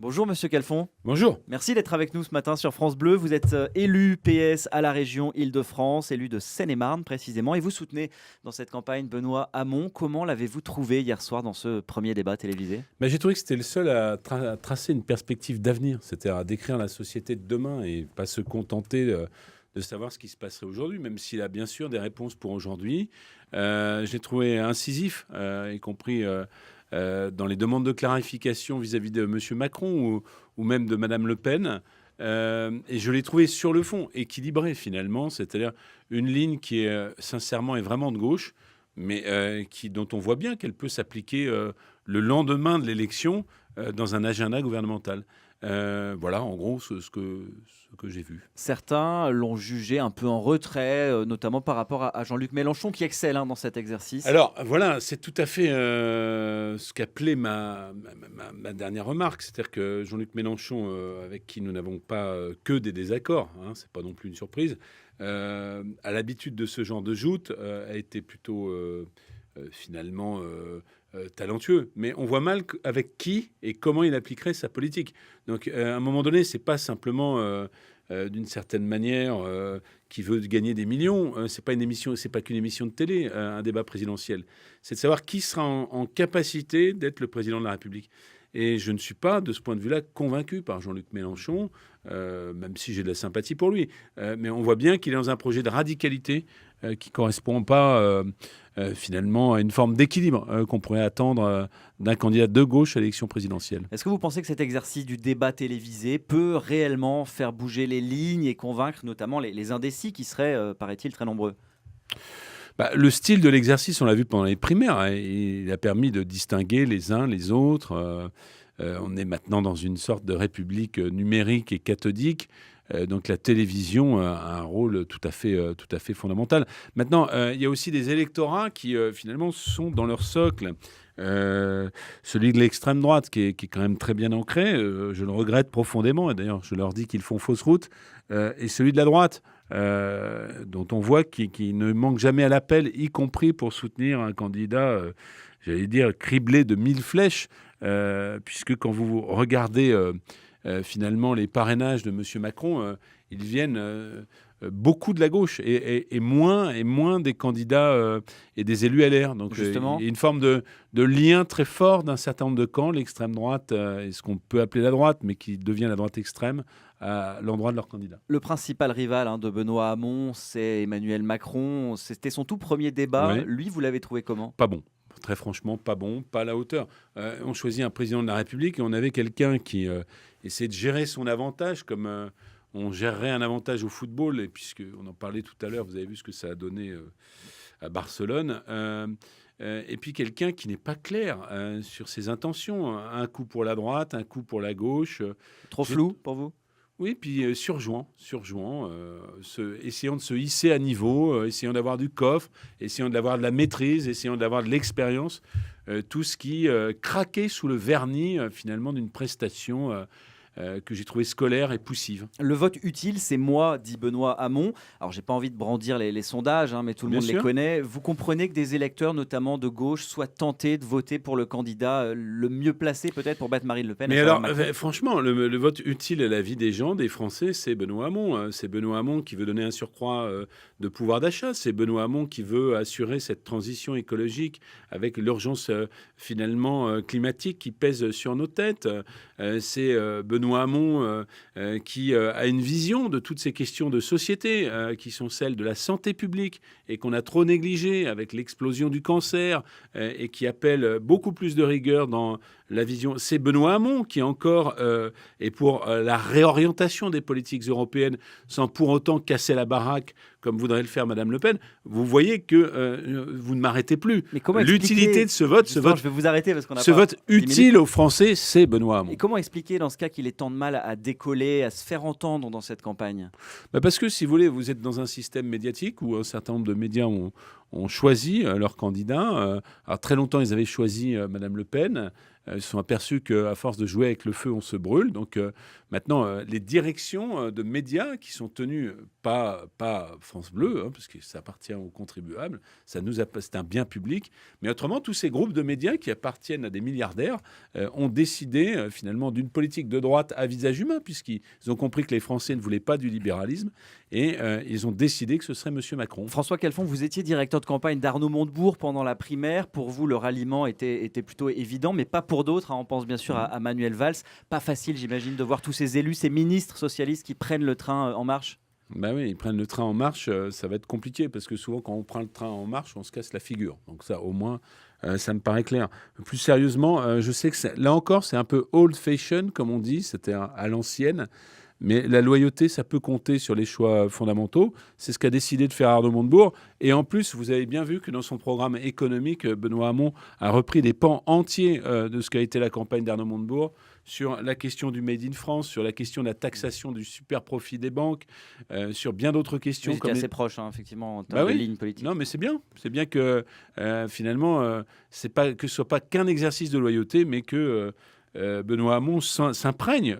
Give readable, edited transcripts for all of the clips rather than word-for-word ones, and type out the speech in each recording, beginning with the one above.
Bonjour Monsieur Calfon, Bonjour. merci d'être avec nous ce matin sur France Bleu. Vous êtes élu PS à la région Île-de-France, élu de Seine-et-Marne précisément, et vous soutenez dans cette campagne Benoît Hamon. Comment l'avez-vous trouvé hier soir dans ce premier débat télévisé? J'ai trouvé que c'était le seul à tracer une perspective d'avenir, c'est-à-dire à décrire la société de demain et pas se contenter de savoir ce qui se passerait aujourd'hui, même s'il a bien sûr des réponses pour aujourd'hui. Je l'ai trouvé incisif, y compris dans les demandes de clarification vis-à-vis de M. Macron ou même de Mme Le Pen. Et je l'ai trouvé sur le fond équilibré finalement, c'est-à-dire une ligne qui est sincèrement et vraiment de gauche, mais dont on voit bien qu'elle peut s'appliquer le lendemain de l'élection dans un agenda gouvernemental. Voilà en gros ce que j'ai vu. Certains l'ont jugé un peu en retrait, notamment par rapport à Jean-Luc Mélenchon qui excelle dans cet exercice. Alors voilà, c'est tout à fait ce qu'appelait ma dernière remarque, c'est-à-dire que Jean-Luc Mélenchon, avec qui nous n'avons pas que des désaccords, hein, c'est pas non plus une surprise, a l'habitude de ce genre de joute, a été plutôt finalement talentueux, mais on voit mal avec qui et comment il appliquerait sa politique. Donc à un moment donné, c'est pas simplement d'une certaine manière qui veut gagner des millions. C'est pas une émission, c'est pas qu'une émission de télé, un débat présidentiel. C'est de savoir qui sera en capacité d'être le président de la République. Et je ne suis pas, de ce point de vue-là, convaincu par Jean-Luc Mélenchon, même si j'ai de la sympathie pour lui. Mais on voit bien qu'il est dans un projet de radicalité qui ne correspond pas finalement à une forme d'équilibre qu'on pourrait attendre d'un candidat de gauche à l'élection présidentielle. Est-ce que vous pensez que cet exercice du débat télévisé peut réellement faire bouger les lignes et convaincre notamment les indécis qui seraient, paraît-il, très nombreux? Le style de l'exercice, on l'a vu pendant les primaires, hein, il a permis de distinguer les uns les autres. On est maintenant dans une sorte de république numérique et cathodique. Donc la télévision a un rôle tout à fait fondamental. Maintenant, il y a aussi des électorats qui finalement sont dans leur socle. Celui de l'extrême droite qui est quand même très bien ancré, je le regrette profondément, et d'ailleurs je leur dis qu'ils font fausse route, et celui de la droite, dont on voit qu'il ne manque jamais à l'appel, y compris pour soutenir un candidat, j'allais dire, criblé de 1000 flèches, puisque quand vous regardez finalement les parrainages de M. Macron, ils viennent beaucoup de la gauche et moins des candidats et des élus LR. Donc Justement. il y a une forme de lien très fort d'un certain nombre de camps, l'extrême droite et ce qu'on peut appeler la droite, mais qui devient la droite extrême, à l'endroit de leur candidat. Le principal rival de Benoît Hamon, c'est Emmanuel Macron. C'était son tout premier débat. Ouais. Lui, vous l'avez trouvé comment? Pas bon. Très franchement, pas bon, pas à la hauteur. On choisit un président de la République et on avait quelqu'un qui essayait de gérer son avantage comme on gérerait un avantage au football. Et puisqu'on en parlait tout à l'heure, vous avez vu ce que ça a donné à Barcelone. Et puis quelqu'un qui n'est pas clair sur ses intentions. Un coup pour la droite, un coup pour la gauche. Trop flou pour vous? Oui, puis surjouant, essayant de se hisser à niveau, essayant d'avoir du coffre, essayant d'avoir de la maîtrise, essayant d'avoir de l'expérience, tout ce qui craquait sous le vernis finalement d'une prestation que j'ai trouvée scolaire et poussive. Le vote utile, c'est moi, dit Benoît Hamon. Alors, j'ai pas envie de brandir les sondages, mais tout le Bien monde les sûr. connaît. Vous comprenez que des électeurs, notamment de gauche, soient tentés de voter pour le candidat le mieux placé, peut-être, pour battre Marine Le Pen? Mais à savoir alors, Macron. franchement, le vote utile à la vie des gens, des Français, c'est Benoît Hamon. C'est Benoît Hamon qui veut donner un surcroît de pouvoir d'achat. C'est Benoît Hamon qui veut assurer cette transition écologique avec l'urgence finalement climatique qui pèse sur nos têtes. C'est Benoît Hamon qui a une vision de toutes ces questions de société qui sont celles de la santé publique et qu'on a trop négligées avec l'explosion du cancer et qui appelle beaucoup plus de rigueur dans la vision. C'est Benoît Hamon qui encore est pour la réorientation des politiques européennes sans pour autant casser la baraque comme voudrait le faire Madame Le Pen. Vous voyez que vous ne m'arrêtez plus. Mais comment L'utilité expliquer- de ce vote, Justement, je vais vous arrêter parce qu'on a ce pas vote 10 minutes. utile aux Français, c'est Benoît Hamon. Et comment expliquer dans ce cas qu'il ait tant de mal à décoller, à se faire entendre dans cette campagne? Parce que, si vous voulez, vous êtes dans un système médiatique où un certain nombre de médias ont ont choisi leur candidat. Alors très longtemps, ils avaient choisi Madame Le Pen. Ils se sont aperçus qu'à force de jouer avec le feu, on se brûle. Donc maintenant, les directions de médias qui sont tenues, pas France Bleu, hein, parce que ça appartient aux contribuables, c'est un bien public. Mais autrement, tous ces groupes de médias qui appartiennent à des milliardaires ont décidé finalement d'une politique de droite à visage humain, puisqu'ils ont compris que les Français ne voulaient pas du libéralisme. Et ils ont décidé que ce serait M. Macron. François Calfon, vous étiez directeur de campagne d'Arnaud Montebourg pendant la primaire. Pour vous, le ralliement était plutôt évident, mais pas pour d'autres. Hein. On pense bien sûr à Manuel Valls. Pas facile, j'imagine, de voir tous ces élus, ces ministres socialistes qui prennent le train en marche. Ben oui, ils prennent le train en marche, ça va être compliqué, parce que souvent, quand on prend le train en marche, on se casse la figure. Donc ça, au moins, ça me paraît clair. Plus sérieusement, je sais que là encore, c'est un peu old-fashioned, comme on dit, c'était à l'ancienne. Mais la loyauté, ça peut compter sur les choix fondamentaux. C'est ce qu'a décidé de faire Arnaud Montebourg. Et en plus, vous avez bien vu que dans son programme économique, Benoît Hamon a repris des pans entiers de ce qu'a été la campagne d'Arnaud Montebourg sur la question du Made in France, sur la question de la taxation du super profit des banques, sur bien d'autres questions. C'est assez proche, hein, effectivement, en termes de ligne politique. Non, mais c'est bien. C'est bien que finalement, c'est pas, que ce ne soit pas qu'un exercice de loyauté, mais que Benoît Hamon s'imprègne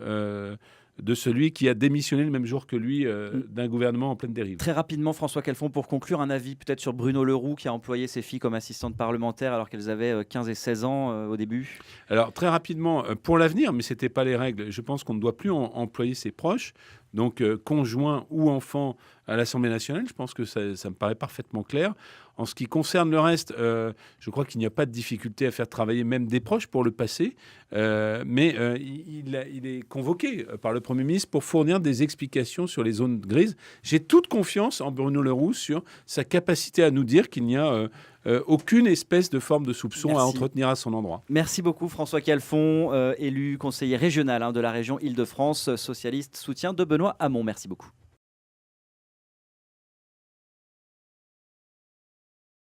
de celui qui a démissionné le même jour que lui d'un gouvernement en pleine dérive. Très rapidement, François Calfon, pour conclure, un avis peut-être sur Bruno Le Roux qui a employé ses filles comme assistantes parlementaires alors qu'elles avaient 15 et 16 ans au début. Alors très rapidement, pour l'avenir, mais ce n'était pas les règles, je pense qu'on ne doit plus employer ses proches, donc conjoints ou enfants à l'Assemblée nationale. Je pense que ça me paraît parfaitement clair. En ce qui concerne le reste, je crois qu'il n'y a pas de difficulté à faire travailler même des proches pour le passé, mais il est convoqué par le Premier ministre pour fournir des explications sur les zones grises. J'ai toute confiance en Bruno Le Roux sur sa capacité à nous dire qu'il n'y a aucune espèce de forme de soupçon à entretenir à son endroit. Merci beaucoup François Calfon, élu conseiller régional de la région Île-de-France, socialiste, soutien de Benoît Hamon. Merci beaucoup.